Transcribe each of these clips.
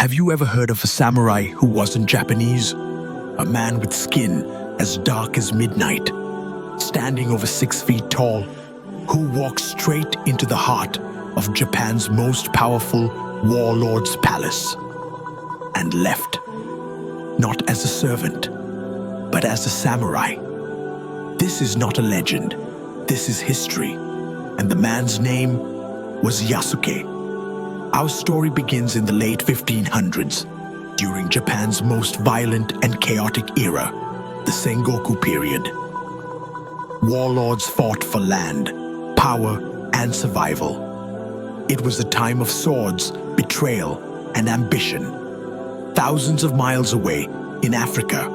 Have you ever heard of a samurai who wasn't Japanese? A man with skin as dark as midnight, standing over 6 feet tall, who walked straight into the heart of Japan's most powerful warlord's palace and left, not as a servant, but as a samurai. This is not a legend, this is history, and the man's name was Yasuke. Our story begins in the late 1500s, during Japan's most violent and chaotic era, the Sengoku period. Warlords fought for land, power, and survival. It was a time of swords, betrayal, and ambition. Thousands of miles away, in Africa,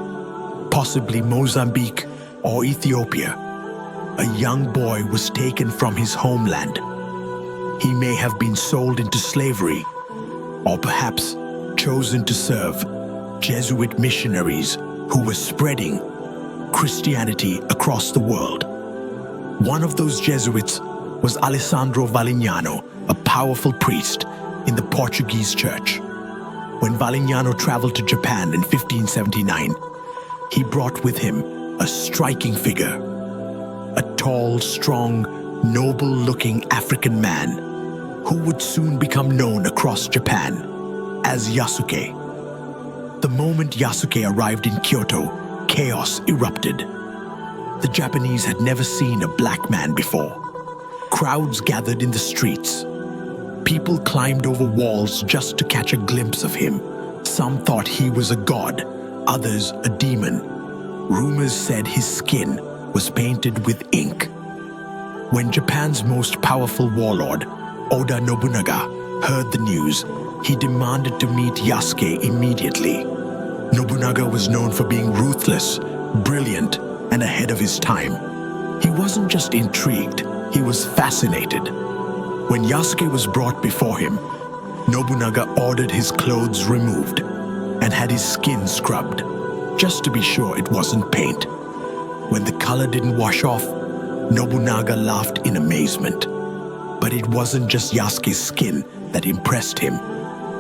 possibly Mozambique or Ethiopia, a young boy was taken from his homeland. He may have been sold into slavery, or perhaps chosen to serve Jesuit missionaries who were spreading Christianity across the world. One of those Jesuits was Alessandro Valignano, a powerful priest in the Portuguese church. When Valignano traveled to Japan in 1579, he brought with him a striking figure, a tall, strong, noble-looking African man who would soon become known across Japan as Yasuke. The moment Yasuke arrived in Kyoto, chaos erupted. The Japanese had never seen a black man before. Crowds gathered in the streets. People climbed over walls just to catch a glimpse of him. Some thought he was a god, others a demon. Rumors said his skin was painted with ink. When Japan's most powerful warlord, Oda Nobunaga, heard the news, he demanded to meet Yasuke immediately. Nobunaga was known for being ruthless, brilliant, and ahead of his time. He wasn't just intrigued, he was fascinated. When Yasuke was brought before him, Nobunaga ordered his clothes removed and had his skin scrubbed, just to be sure it wasn't paint. When the color didn't wash off, Nobunaga laughed in amazement. But it wasn't just Yasuke's skin that impressed him.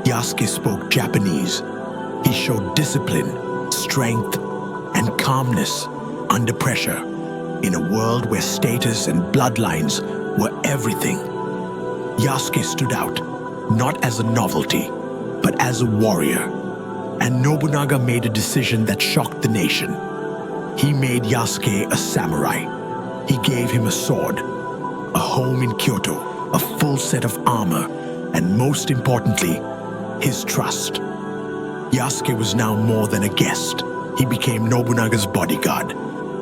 Yasuke spoke Japanese. He showed discipline, strength, and calmness under pressure in a world where status and bloodlines were everything. Yasuke stood out, not as a novelty, but as a warrior. And Nobunaga made a decision that shocked the nation. He made Yasuke a samurai. He gave him a sword, a home in Kyoto, a full set of armor, and most importantly, his trust. Yasuke was now more than a guest. He became Nobunaga's bodyguard.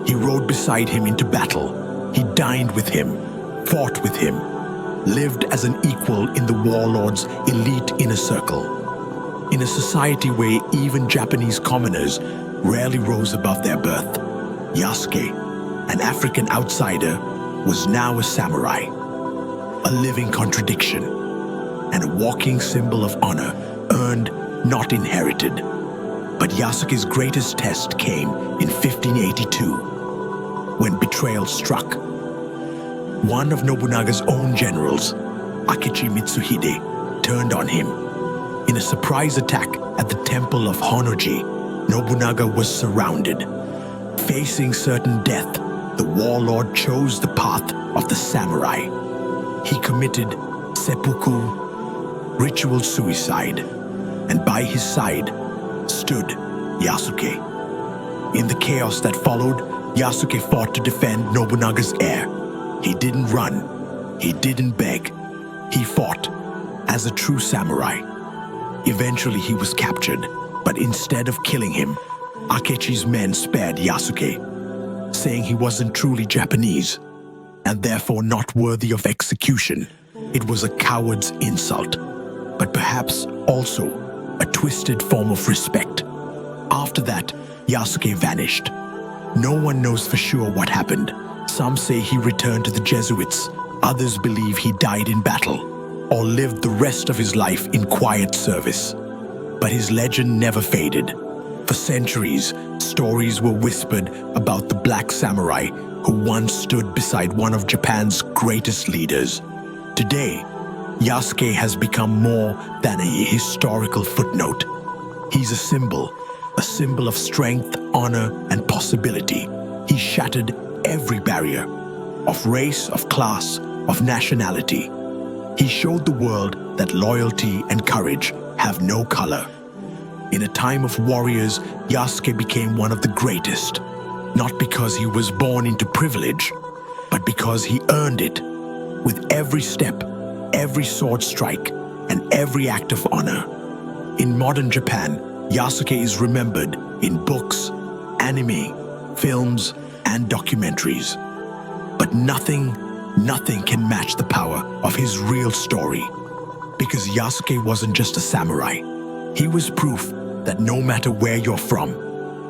He rode beside him into battle. He dined with him, fought with him, lived as an equal in the warlord's elite inner circle. In a society where even Japanese commoners rarely rose above their birth, Yasuke, an African outsider, was now a samurai, a living contradiction, and a walking symbol of honor earned, not inherited. But Yasuke's greatest test came in 1582, when betrayal struck. One of Nobunaga's own generals, Akechi Mitsuhide, turned on him. In a surprise attack at the temple of Honnoji, Nobunaga was surrounded. Facing certain death, the warlord chose the path of the samurai. He committed seppuku, ritual suicide, and by his side stood Yasuke. In the chaos that followed, Yasuke fought to defend Nobunaga's heir. He didn't run, he didn't beg, he fought as a true samurai. Eventually he was captured, but instead of killing him, Akechi's men spared Yasuke, saying he wasn't truly Japanese, and therefore not worthy of execution. It was a coward's insult, but perhaps also a twisted form of respect. After that, Yasuke vanished. No one knows for sure what happened. Some say he returned to the Jesuits, others believe he died in battle, or lived the rest of his life in quiet service. But his legend never faded. For centuries, stories were whispered about the black samurai who once stood beside one of Japan's greatest leaders. Today, Yasuke has become more than a historical footnote. He's a symbol of strength, honor, and possibility. He shattered every barrier of race, of class, of nationality. He showed the world that loyalty and courage have no color. In a time of warriors, Yasuke became one of the greatest, not because he was born into privilege, but because he earned it with every step, every sword strike, and every act of honor. In modern Japan, Yasuke is remembered in books, anime, films, and documentaries. But nothing can match the power of his real story. Because Yasuke wasn't just a samurai. He was proof that no matter where you're from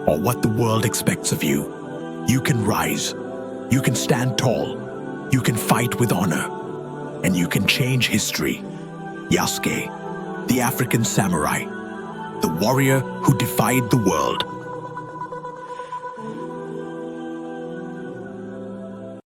or what the world expects of you, you can rise, you can stand tall, you can fight with honor, and you can change history. Yasuke, the African samurai, the warrior who defied the world.